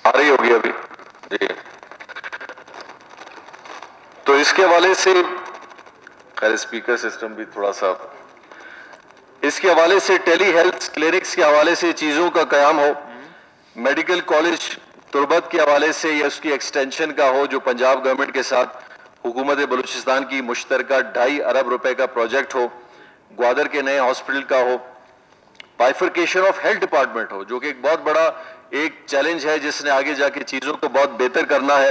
آ رہی ہوگی ابھی جی. تو اس کے حوالے سے خیر اسپیکر سسٹم بھی تھوڑا سا اس کے حوالے سے ٹیلی ہیلتھ کلینکس کے حوالے سے چیزوں کا قیام ہو, میڈیکل کالج تربت کے حوالے سے یا اس کی ایکسٹینشن کا ہو جو پنجاب گورنمنٹ کے ساتھ حکومت بلوچستان کی مشترکہ 2.5 ارب روپے کا پروجیکٹ ہو, گوادر کے نئے ہاسپٹل کا ہو, بائیفرکیشن آف ہیلتھ ڈپارٹمنٹ ہو جو کہ ایک بہت بڑا ایک چیلنج ہے جس نے آگے جا کے چیزوں کو بہت بہتر کرنا ہے,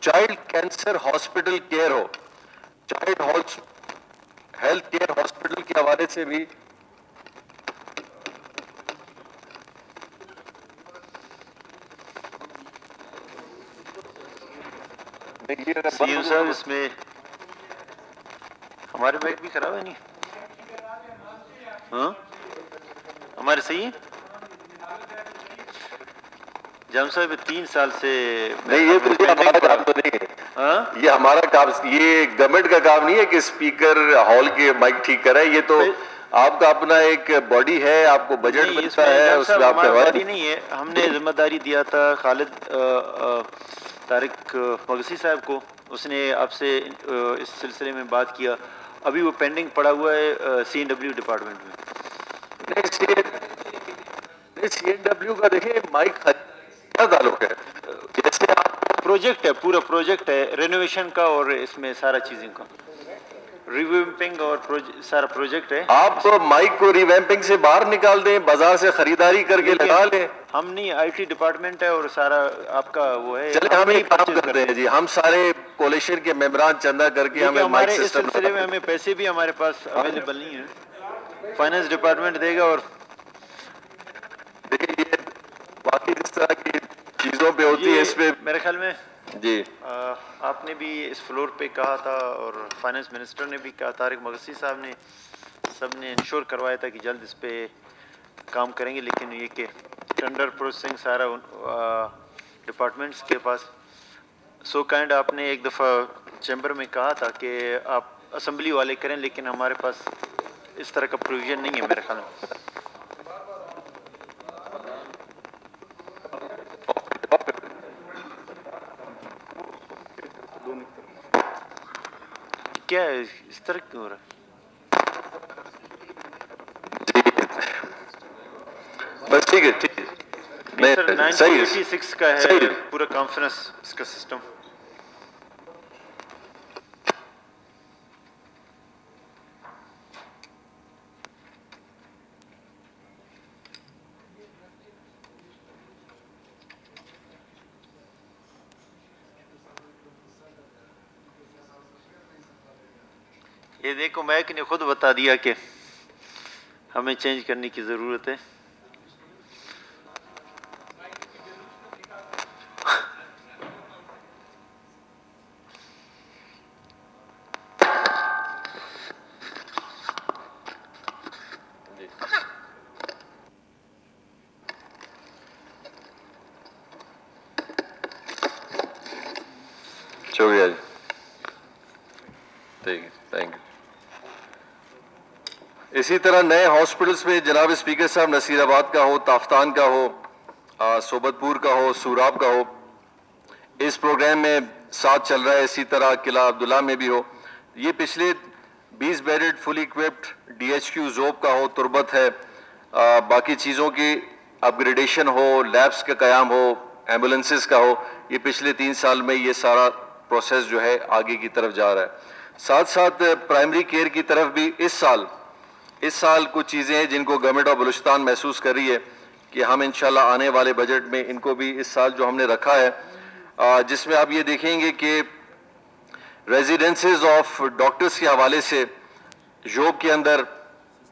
چائلڈ کینسر ہاسپٹل کیئر ہو, چائلڈ ہیلتھ کیئر ہاسپٹل کے حوالے سے بھی سی صاحب اس میں ہمارے بیگ بھی خراب ہے نہیں ہاں ہمارے صحیح جام صاحب 3 سال سے نہیں, یہ تو ہمارا کام تو نہیں ہے, یہ ہمارا کام, یہ گورنمنٹ کا کام نہیں ہے کہ اسپیکر ہال کے مائک ٹھیک کرے, یہ تو آپ کا اپنا ایک باڈی ہے, آپ کو بجٹ ملتا ہے, اس میں آپ ہمارا باڈی نہیں ہے. ہم نے ذمہ داری دیا تھا خالد طارق مغسی صاحب کو, اس نے آپ سے اس سلسلے میں بات کیا, ابھی وہ پینڈنگ پڑا ہوا ہے سی این ڈبلیو ڈپارٹمنٹ میں. نہیں سی این ڈبلیو کا دیکھیں مائک کیا تعلق ہے, جیسے آپ پروجیکٹ ہے, پورا پروجیکٹ ہے رینوویشن کا اور اس میں سارا چیزیں کا ریویمپنگ اور سارا پروجیکٹ ہے. آپ مائک کو ریویمپنگ سے باہر نکال دیں, بازار سے خریداری کر کے لگا لیں. ہم نہیں, آئی ٹی ڈپارٹمنٹ ہے اور سارا آپ کا وہ ہے. چلے ہم ایک کام کرتے ہیں جی, ہم سارے کولیشن کے ممبران چندہ کر کے ہمیں مائک اس سسٹم سلسلے میں ہمیں پیسے بھی ہمارے پاس اویلیبل نہیں ہے, فائنانس ڈپارٹمنٹ دے گا. اور دیکھیں یہ باقی جس طرح کی چیزوں پہ ہوتی ہے اس پہ میرے خیال میں جی آپ نے بھی اس فلور پہ کہا تھا اور فائنانس منسٹر نے بھی کہا, طارق مغسی صاحب نے, سب نے انشور کروایا تھا کہ جلد اس پہ کام کریں گے, لیکن یہ کہ ٹینڈر پروسیسنگ سارا ڈپارٹمنٹس کے پاس. سو کائنڈ آپ نے ایک دفعہ چیمبر میں کہا تھا کہ آپ اسمبلی والے کریں, لیکن ہمارے پاس اس طرح کا پروویژن نہیں ہے میرے خیال میں. کیا ہے اس طرح کیوں ہو رہا ہے؟ بس ٹھیک ہے, ٹھیک ہے, سر 986 کا ہے پورا کانفرنس اس کا سسٹم. یہ دیکھو میک نے خود بتا دیا کہ ہمیں چینج کرنے کی ضرورت ہے. شکریہ جی, ٹھیک ہے, تھینک یو. اسی طرح نئے ہاسپٹلس میں جناب اسپیکر صاحب نصیر آباد کا ہو, تافتان کا ہو, صوبت پور کا ہو, سوراب کا ہو, اس پروگرام میں ساتھ چل رہا ہے. اسی طرح قلعہ عبداللہ میں بھی ہو. یہ پچھلے 20 bedded fully occupied D H Q Zhob کا ہو, تربت ہے, باقی چیزوں کی اپ گریڈیشن ہو, لیبس کا قیام ہو, ایمبولنسز کا ہو. یہ پچھلے 3 سال میں یہ سارا پروسیس جو ہے آگے کی طرف جا رہا ہے. ساتھ ساتھ پرائمری کیئر کی طرف بھی اس سال کچھ چیزیں ہیں جن کو گورنمنٹ آف بلوچستان محسوس کر رہی ہے کہ ہم انشاءاللہ آنے والے بجٹ میں ان کو بھی اس سال جو ہم نے رکھا ہے, جس میں آپ یہ دیکھیں گے کہ ریزیڈنسز آف ڈاکٹرز کے حوالے سے جوب کے اندر,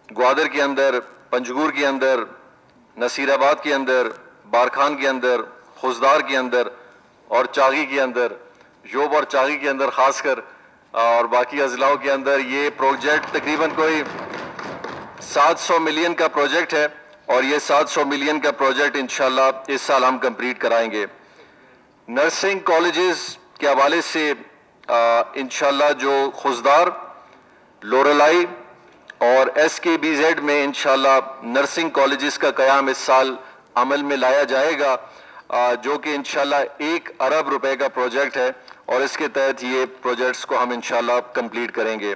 گوادر کے اندر, پنجگور کے اندر, نصیر آباد کے اندر, بارکھان کے اندر, خوزدار کے اندر اور چاغی کے اندر, جوب اور چاغی کے اندر خاص کر, اور باقی اضلاعوں کے اندر یہ پروجیکٹ تقریباً کوئی 700 ملین کا پروجیکٹ ہے, اور یہ 700 ملین کا پروجیکٹ انشاءاللہ اس سال ہم کمپلیٹ کرائیں گے. نرسنگ کالجز کے حوالے سے انشاءاللہ جو خوزدار, لورلائی اور ایس کے بی زیڈ میں انشاءاللہ نرسنگ کالجز کا قیام اس سال عمل میں لایا جائے گا. جو کہ انشاءاللہ 1 ارب روپے کا پروجیکٹ ہے اور اس کے تحت یہ پروجیکٹس کو ہم انشاءاللہ کمپلیٹ کریں گے.